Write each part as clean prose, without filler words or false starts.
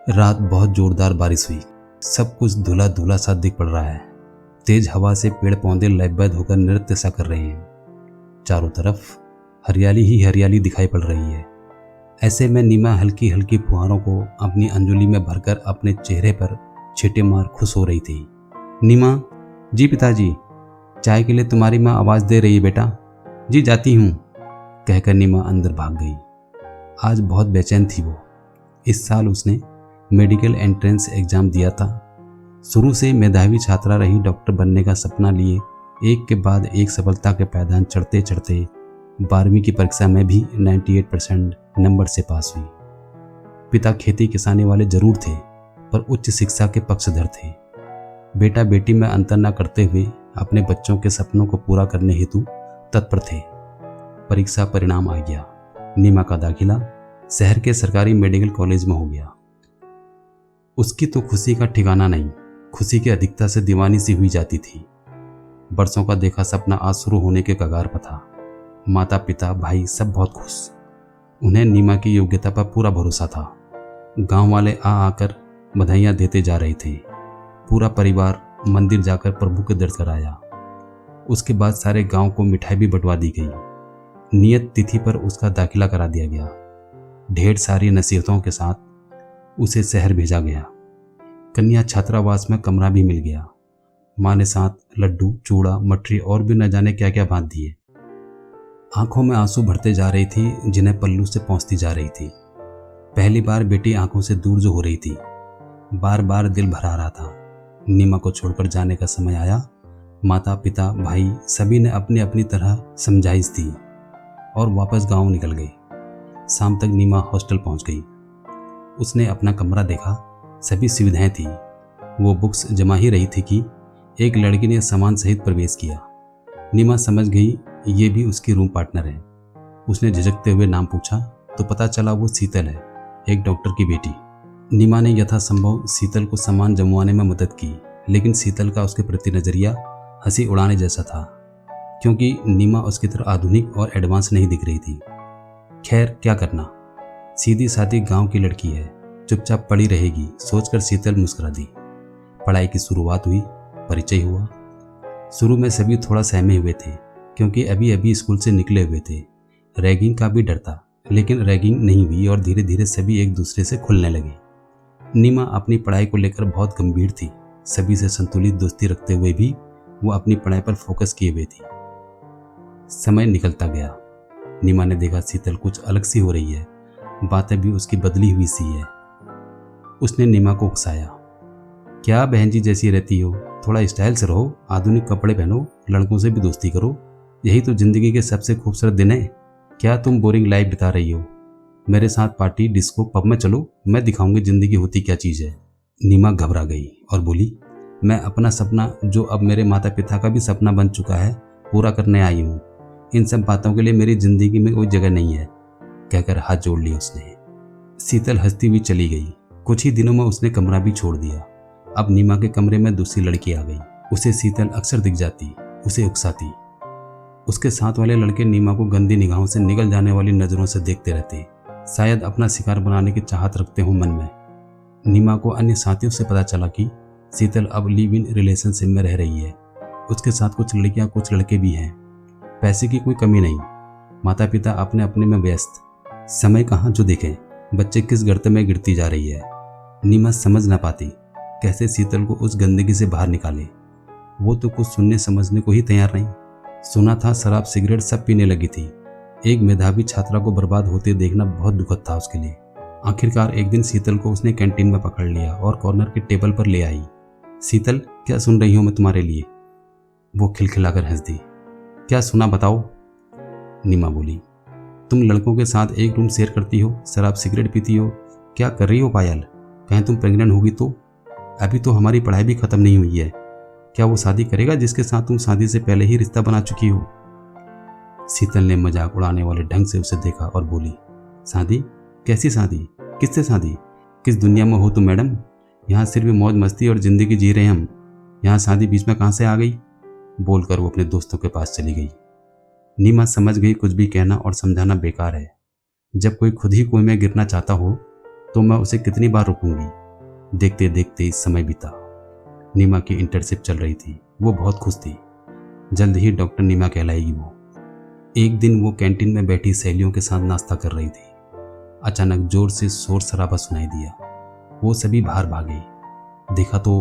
रात बहुत जोरदार बारिश हुई। सब कुछ धुला धुला सा दिख पड़ रहा है। तेज हवा से पेड़ पौधे लयबद्ध होकर नृत्य सा कर रहे हैं। चारों तरफ हरियाली ही हरियाली दिखाई पड़ रही है। ऐसे में नीमा हल्की हल्की फुहारों को अपनी अंजुली में भरकर अपने चेहरे पर छींटे मार खुश हो रही थी। नीमा, जी पिताजी, चाय के लिए तुम्हारी माँ आवाज़ दे रही है बेटा। जी जाती हूँ, कहकर नीमा अंदर भाग गई। आज बहुत बेचैन थी वो। इस साल उसने मेडिकल एंट्रेंस एग्ज़ाम दिया था। शुरू से मेधावी छात्रा रही डॉक्टर बनने का सपना लिए एक के बाद एक सफलता के पायदान चढ़ते चढ़ते 12वीं की परीक्षा में भी 98% नंबर से पास हुई। पिता खेती किसानी वाले जरूर थे, पर उच्च शिक्षा के पक्षधर थे। बेटा बेटी में अंतर न करते हुए अपने बच्चों के सपनों को पूरा करने हेतु तत्पर थे। परीक्षा परिणाम आ गया। नीमा का दाखिला शहर के सरकारी मेडिकल कॉलेज में हो गया। उसकी तो खुशी का ठिकाना नहीं। खुशी की अधिकता से दीवानी सी हुई जाती थी। बरसों का देखा सपना आज शुरू होने के कगार पर था। माता पिता भाई सब बहुत खुश। उन्हें नीमा की योग्यता पर पूरा भरोसा था। गांव वाले आ आकर बधाइयां देते जा रहे थे। पूरा परिवार मंदिर जाकर प्रभु के दर्शन कराया। उसके बाद सारे गांव को मिठाई भी बंटवा दी गई। नियत तिथि पर उसका दाखिला करा दिया गया। ढेर सारी नसीहतों के साथ उसे शहर भेजा गया। कन्या छात्रावास में कमरा भी मिल गया। माँ ने साथ लड्डू, चूड़ा, मठरी और भी न जाने क्या क्या बांध दिए। आंखों में आंसू भरते जा रही थी, जिन्हें पल्लू से पहुंचती जा रही थी। पहली बार बेटी आंखों से दूर जो हो रही थी, बार बार दिल भरा रहा था। नीमा को छोड़कर जाने का समय आया। माता पिता भाई सभी ने अपनी अपनी तरह समझाइश दी और वापस गांव निकल गए। शाम तक नीमा हॉस्टल पहुंच गई। उसने अपना कमरा देखा। सभी सुविधाएं थी। वो बुक्स जमा ही रही थी कि एक लड़की ने सामान सहित प्रवेश किया। नीमा समझ गई ये भी उसकी रूम पार्टनर है। उसने झिझकते हुए नाम पूछा तो पता चला वो शीतल है, एक डॉक्टर की बेटी। नीमा ने यथासंभव शीतल को सामान जमवाने में मदद की, लेकिन शीतल का उसके प्रति नजरिया हंसी उड़ाने जैसा था, क्योंकि नीमा उसकी तरह आधुनिक और एडवांस नहीं दिख रही थी। खैर क्या करना, सीधी सादी गांव की लड़की है, चुपचाप पड़ी रहेगी, सोचकर शीतल मुस्कुरा दी। पढ़ाई की शुरुआत हुई, परिचय हुआ। शुरू में सभी थोड़ा सहमे हुए थे, क्योंकि अभी अभी स्कूल से निकले हुए थे। रैगिंग का भी डर था, लेकिन रैगिंग नहीं हुई और धीरे धीरे सभी एक दूसरे से खुलने लगे। नीमा अपनी पढ़ाई को लेकर बहुत गंभीर थी। सभी से संतुलित दोस्ती रखते हुए भी वो अपनी पढ़ाई पर फोकस किए हुए थी। समय निकलता गया। नीमा ने देखा शीतल कुछ अलग सी हो रही है, बातें भी उसकी बदली हुई सी है। उसने नीमा को उकसाया, क्या बहन जी जैसी रहती हो, थोड़ा स्टाइल से रहो, आधुनिक कपड़े पहनो, लड़कों से भी दोस्ती करो, यही तो जिंदगी के सबसे खूबसूरत दिन है। क्या तुम बोरिंग लाइफ बिता रही हो? मेरे साथ पार्टी, डिस्को, पब में चलो, मैं दिखाऊंगी जिंदगी होती क्या चीज़ है। नीमा घबरा गई और बोली, मैं अपना सपना, जो अब मेरे माता पिता का भी सपना बन चुका है, पूरा करने आई हूँ। इन सब बातों के लिए मेरी जिंदगी में कोई जगह नहीं है, कहकर हाथ जोड़ लिए उसने। शीतल हंसती हुई चली गई। कुछ ही दिनों में उसने कमरा भी छोड़ दिया। अब नीमा के कमरे में दूसरी लड़की आ गई। उसे शीतल अक्सर दिख जाती, उसे उकसाती। उसके साथ वाले लड़के नीमा को गंदी निगाहों से निगल जाने वाली नजरों से देखते रहते, शायद अपना शिकार बनाने की चाहत रखते हो मन में। नीमा को अन्य साथियों से पता चला कि शीतल अब लिव इन रिलेशनशिप में रह रही है। उसके साथ कुछ लड़कियां, कुछ लड़के भी हैं। पैसे की कोई कमी नहीं। माता पिता अपने अपने में व्यस्त। समय कहाँ जो देखें, बच्चे किस गर्त में गिरती जा रही है। नीमा समझ ना पाती कैसे शीतल को उस गंदगी से बाहर निकाले। वो तो कुछ सुनने समझने को ही तैयार नहीं। सुना था शराब सिगरेट सब पीने लगी थी। एक मेधावी छात्रा को बर्बाद होते देखना बहुत दुखद था उसके लिए। आखिरकार एक दिन शीतल को उसने कैंटीन में पकड़ लिया और कॉर्नर के टेबल पर ले आई। शीतल, क्या सुन रही हूँ मैं तुम्हारे लिए? वो खिलखिलाकर हंस दी। क्या सुना बताओ? नीमा बोली, तुम लड़कों के साथ एक रूम शेयर करती हो, शराब सिगरेट पीती हो, क्या कर रही हो पायल? कहीं तुम प्रेग्नेंट होगी तो? अभी तो हमारी पढ़ाई भी खत्म नहीं हुई है। क्या वो शादी करेगा जिसके साथ तुम शादी से पहले ही रिश्ता बना चुकी हो? शीतल ने मजाक उड़ाने वाले ढंग से उसे देखा और बोली, शादी? कैसी शादी? किससे शादी? किस दुनिया में हो तुम मैडम? यहाँ सिर्फ मौज मस्ती और जिंदगी जी रहे हम, यहाँ शादी बीच में कहाँ से आ गई? बोलकर वो अपने दोस्तों के पास चली गई। नीमा समझ गई कुछ भी कहना और समझाना बेकार है। जब कोई खुद ही कुएं में गिरना चाहता हो तो मैं उसे कितनी बार रोकूंगी। देखते देखते समय बीता। नीमा की इंटर्नशिप चल रही थी। वो बहुत खुश थी। जल्द ही डॉक्टर नीमा कहलाएगी वो। एक दिन वो कैंटीन में बैठी सहेलियों के साथ नाश्ता कर रही थी। अचानक जोर से शोर शराबा सुनाई दिया। वो सभी बाहर भागे। देखा तो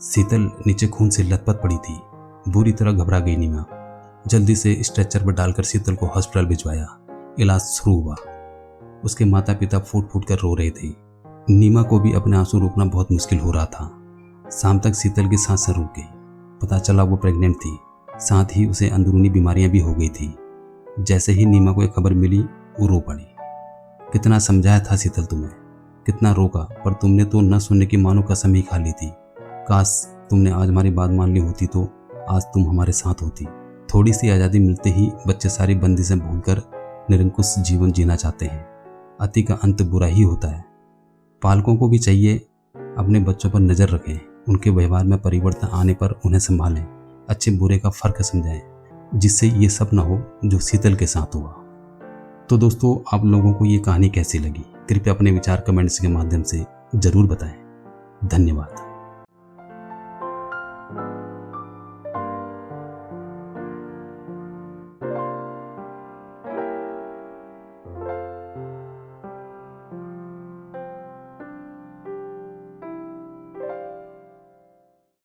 शीतल नीचे खून से लथपथ पड़ी थी। बुरी तरह घबरा गई नीमा। जल्दी से स्ट्रेचर पर डालकर शीतल को हॉस्पिटल भिजवाया। इलाज शुरू हुआ। उसके माता पिता फूट फूट कर रो रहे थे। नीमा को भी अपने आंसू रोकना बहुत मुश्किल हो रहा था। शाम तक शीतल की सांसें रुक गई। पता चला वो प्रेग्नेंट थी। साथ ही उसे अंदरूनी बीमारियां भी हो गई थी। जैसे ही नीमा को एक खबर मिली वो रो पड़ी। कितना समझाया था शीतल तुम्हें, कितना रोका, पर तुमने तो न सुनने की मानो कसम ही खा ली थी। काश तुमने आज हमारी बात मान ली होती तो आज तुम हमारे साथ होती। थोड़ी सी आज़ादी मिलते ही बच्चे सारी बंदिशें भूलकर निरंकुश जीवन जीना चाहते हैं। अति का अंत बुरा ही होता है। पालकों को भी चाहिए अपने बच्चों पर नज़र रखें, उनके व्यवहार में परिवर्तन आने पर उन्हें संभालें, अच्छे बुरे का फ़र्क समझाएं, जिससे ये सब ना हो जो शीतल के साथ हुआ। तो दोस्तों, आप लोगों को ये कहानी कैसी लगी? कृपया अपने विचार कमेंट्स के माध्यम से ज़रूर बताएं। धन्यवाद।